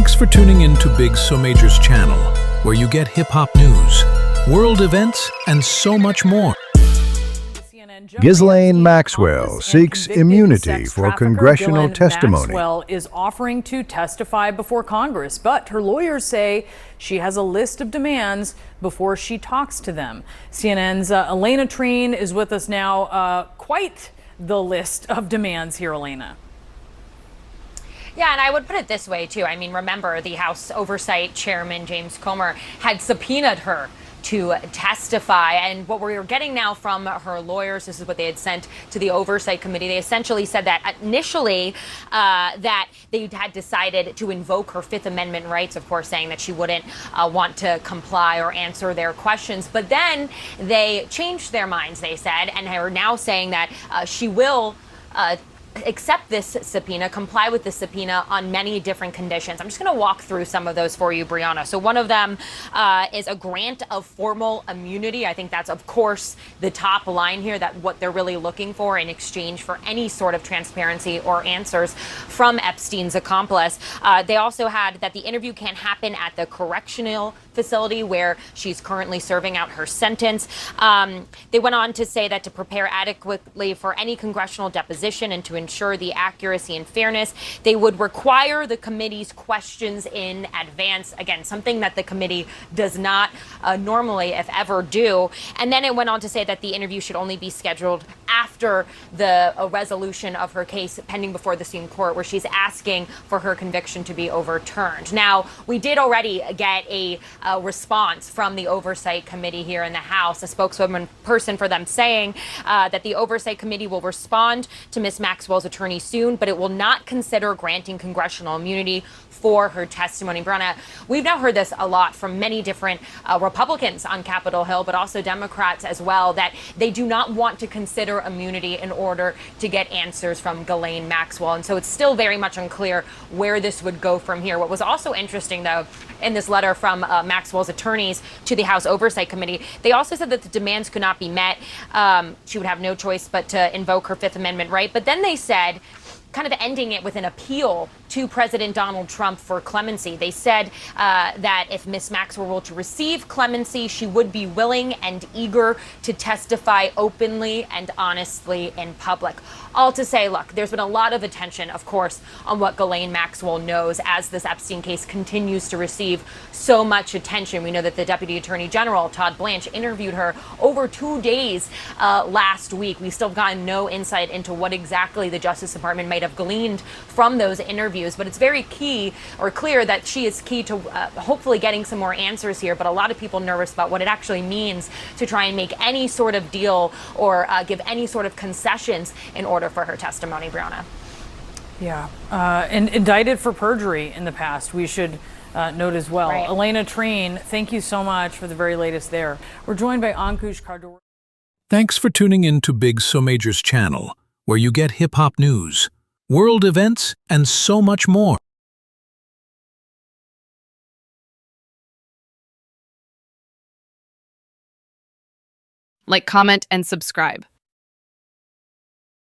Thanks for tuning in to Big So Major's channel, where you get hip-hop news, world events, and so much more. Ghislaine Maxwell seeks immunity for congressional testimony. Maxwell is offering to testify before Congress, but her lawyers say she has a list of demands before she talks to them. CNN's Elena Treen is with us now. Quite the list of demands here, Elena. Yeah, and I would put it this way, too. I mean, remember, the House Oversight Chairman, James Comer, had subpoenaed her to testify. And what we're getting now from her lawyers, this is what they had sent to the Oversight Committee. They essentially said that initially that they had decided to invoke her Fifth Amendment rights, of course, saying that she wouldn't want to comply or answer their questions. But then they changed their minds, they said, and are now saying that she will accept this subpoena, comply with the subpoena on many different conditions. I'm just going to walk through some of those for you, Brianna. So one of them is a grant of formal immunity. I think that's, of course, the top line here, that what they're really looking for in exchange for any sort of transparency or answers from Epstein's accomplice. They also had that the interview can't happen at the correctional facility where she's currently serving out her sentence. They went on to say that to prepare adequately for any congressional deposition and to ensure the accuracy and fairness, they would require the committee's questions in advance. Again, something that the committee does not normally, if ever, do. And then it went on to say that the interview should only be scheduled after the resolution of her case pending before the Supreme Court, where she's asking for her conviction to be overturned. Now, we did already get a response from the Oversight Committee here in the House, a spokeswoman person for them saying that the Oversight Committee will respond to Ms. Maxwell's attorney soon, but it will not consider granting congressional immunity for her testimony. Brianna, we've now heard this a lot from many different Republicans on Capitol Hill, but also Democrats as well, that they do not want to consider immunity in order to get answers from Ghislaine Maxwell. And so it's still very much unclear where this would go from here. What was also interesting, though, in this letter from Maxwell's attorneys to the House Oversight Committee, they also said that the demands could not be met. She would have no choice but to invoke her Fifth Amendment right. But then they said, kind of ending it with an appeal to President Donald Trump for clemency. They said that if Ms. Maxwell were to receive clemency, she would be willing and eager to testify openly and honestly in public. All to say, look, there's been a lot of attention, of course, on what Ghislaine Maxwell knows as this Epstein case continues to receive so much attention. We know that the Deputy Attorney General, Todd Blanche, interviewed her over 2 days last week. We still have gotten no insight into what exactly the Justice Department might have gleaned from those interviews, but it's very key or clear that she is key to hopefully getting some more answers here. But a lot of people nervous about what it actually means to try and make any sort of deal or give any sort of concessions in order for her testimony, Brianna. Yeah, and indicted for perjury in the past, we should note as well. Right. Elena Treen, thank you so much for the very latest there. We're joined by Ankush Kardor. Thanks for tuning in to Big So Major's channel, where you get hip-hop news, world events, and so much more. Like, comment, and subscribe.